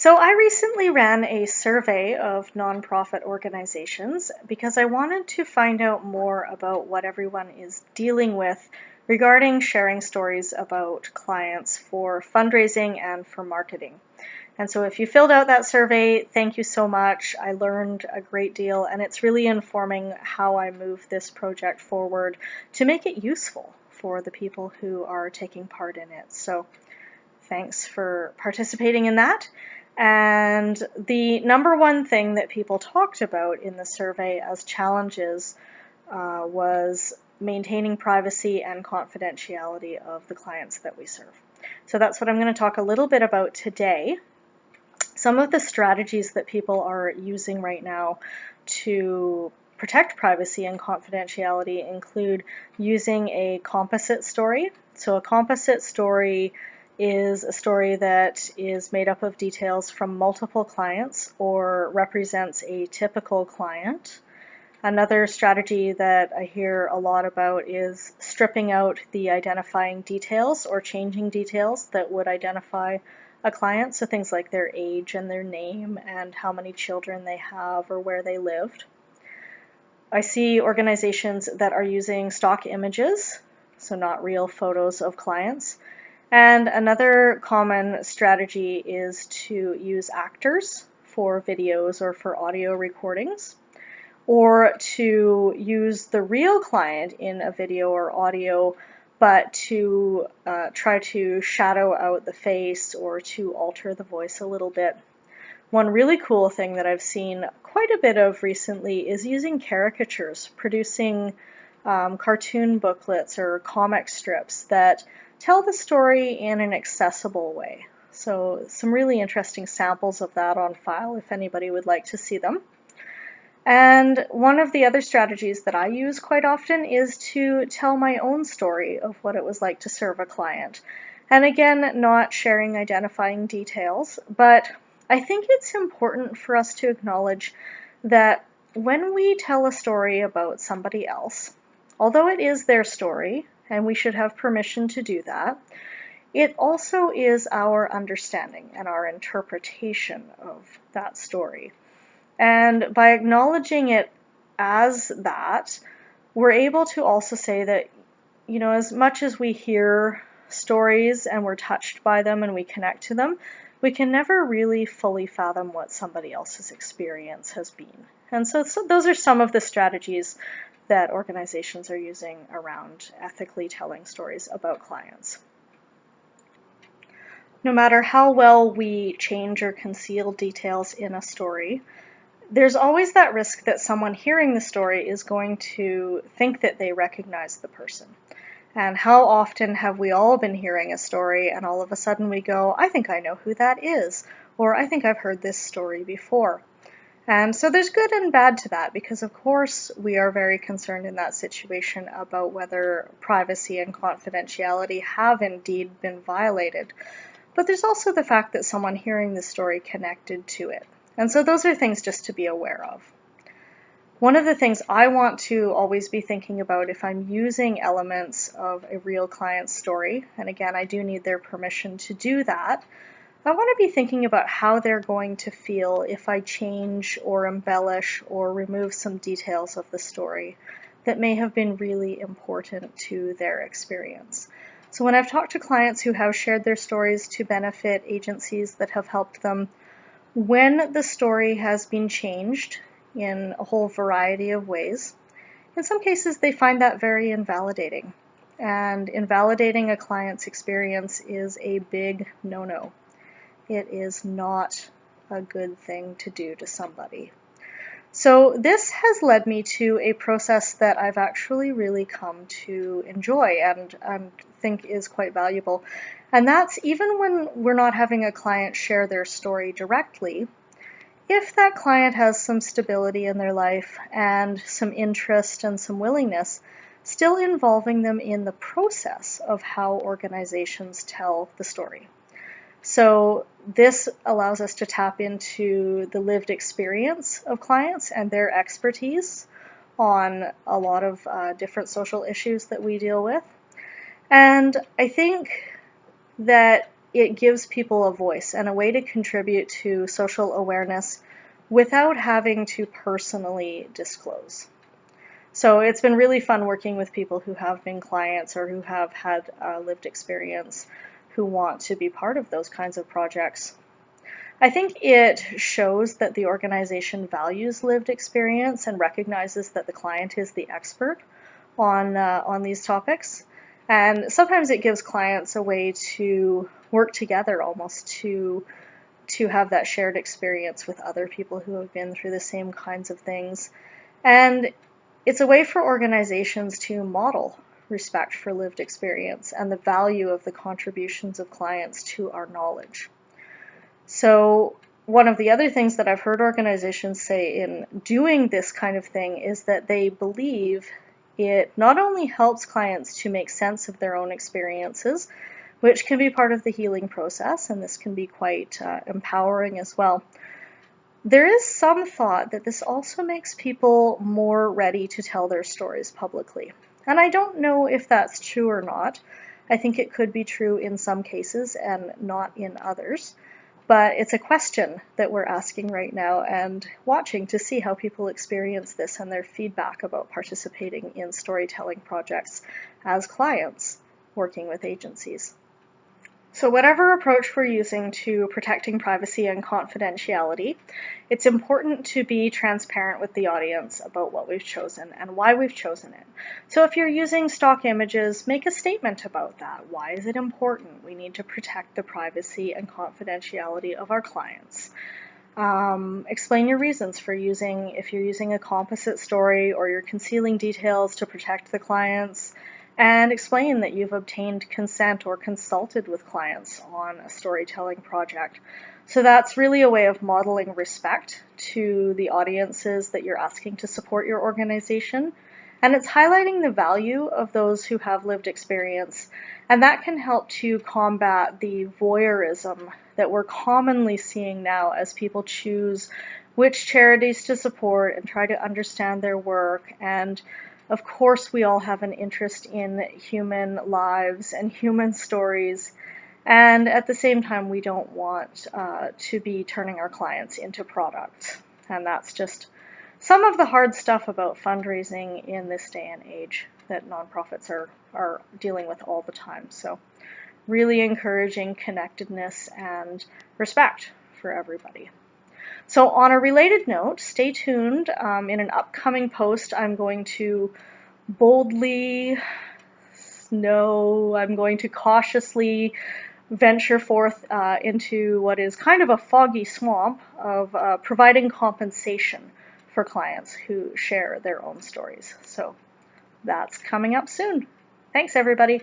So I recently ran a survey of nonprofit organizations because I wanted to find out more about what everyone is dealing with regarding sharing stories about clients for fundraising and for marketing. And so if you filled out that survey, thank you so much. I learned a great deal, and it's really informing how I move this project forward to make it useful for the people who are taking part in it. So thanks for participating in that. And the number one thing that people talked about in the survey as challenges was maintaining privacy and confidentiality of the clients that we serve. So that's what I'm going to talk a little bit about today. Some of the strategies that people are using right now to protect privacy and confidentiality include using a composite story. So a composite story is a story that is made up of details from multiple clients or represents a typical client. Another strategy that I hear a lot about is stripping out the identifying details or changing details that would identify a client, so things like their age and their name and how many children they have or where they lived. I see organizations that are using stock images, so not real photos of clients. And another common strategy is to use actors for videos or for audio recordings, or to use the real client in a video or audio, but to try to shadow out the face or to alter the voice a little bit. One really cool thing that I've seen quite a bit of recently is using caricatures, producing cartoon booklets or comic strips that tell the story in an accessible way. So some really interesting samples of that on file if anybody would like to see them. And one of the other strategies that I use quite often is to tell my own story of what it was like to serve a client. And again, not sharing identifying details, but I think it's important for us to acknowledge that when we tell a story about somebody else, although it is their story, and we should have permission to do that, it also is our understanding and our interpretation of that story. And by acknowledging it as that, we're able to also say that, as much as we hear stories and we're touched by them and we connect to them, we can never really fully fathom what somebody else's experience has been. And so those are some of the strategies that organizations are using around ethically telling stories about clients. No matter how well we change or conceal details in a story, there's always that risk that someone hearing the story is going to think that they recognize the person. And how often have we all been hearing a story and all of a sudden we go, I think I know who that is, or I think I've heard this story before. And so there's good and bad to that, because of course we are very concerned in that situation about whether privacy and confidentiality have indeed been violated. But there's also the fact that someone hearing the story connected to it. And so those are things just to be aware of. One of the things I want to always be thinking about if I'm using elements of a real client's story, and again, I do need their permission to do that, I want to be thinking about how they're going to feel if I change or embellish or remove some details of the story that may have been really important to their experience. So when I've talked to clients who have shared their stories to benefit agencies that have helped them, when the story has been changed in a whole variety of ways, in some cases they find that very invalidating. And invalidating a client's experience is a big no-no. It is not a good thing to do to somebody. So this has led me to a process that I've actually really come to enjoy and think is quite valuable. And that's even when we're not having a client share their story directly, if that client has some stability in their life and some interest and some willingness, still involving them in the process of how organizations tell the story. So this allows us to tap into the lived experience of clients and their expertise on a lot of different social issues that we deal with. And I think that it gives people a voice and a way to contribute to social awareness without having to personally disclose. So it's been really fun working with people who have been clients or who have had lived experience who want to be part of those kinds of projects. I think it shows that the organization values lived experience and recognizes that the client is the expert on these topics. And sometimes it gives clients a way to work together almost to have that shared experience with other people who have been through the same kinds of things. And it's a way for organizations to model respect for lived experience and the value of the contributions of clients to our knowledge. So one of the other things that I've heard organizations say in doing this kind of thing is that they believe it not only helps clients to make sense of their own experiences, which can be part of the healing process, and this can be quite empowering as well. There is some thought that this also makes people more ready to tell their stories publicly. And I don't know if that's true or not. I think it could be true in some cases and not in others. But it's a question that we're asking right now and watching to see how people experience this and their feedback about participating in storytelling projects as clients working with agencies. So whatever approach we're using to protecting privacy and confidentiality, it's important to be transparent with the audience about what we've chosen and why we've chosen it. So if you're using stock images, make a statement about that. Why is it important? We need to protect the privacy and confidentiality of our clients. Explain your reasons for if you're using a composite story or you're concealing details to protect the clients. And explain that you've obtained consent or consulted with clients on a storytelling project. So that's really a way of modeling respect to the audiences that you're asking to support your organization. And it's highlighting the value of those who have lived experience. And that can help to combat the voyeurism that we're commonly seeing now as people choose which charities to support and try to understand their work. And of course, we all have an interest in human lives and human stories, and at the same time, we don't want to be turning our clients into products. And that's just some of the hard stuff about fundraising in this day and age that nonprofits are dealing with all the time. So really encouraging connectedness and respect for everybody. So on a related note, stay tuned. In an upcoming post, I'm going to cautiously venture forth into what is kind of a foggy swamp of providing compensation for clients who share their own stories. So that's coming up soon. Thanks, everybody.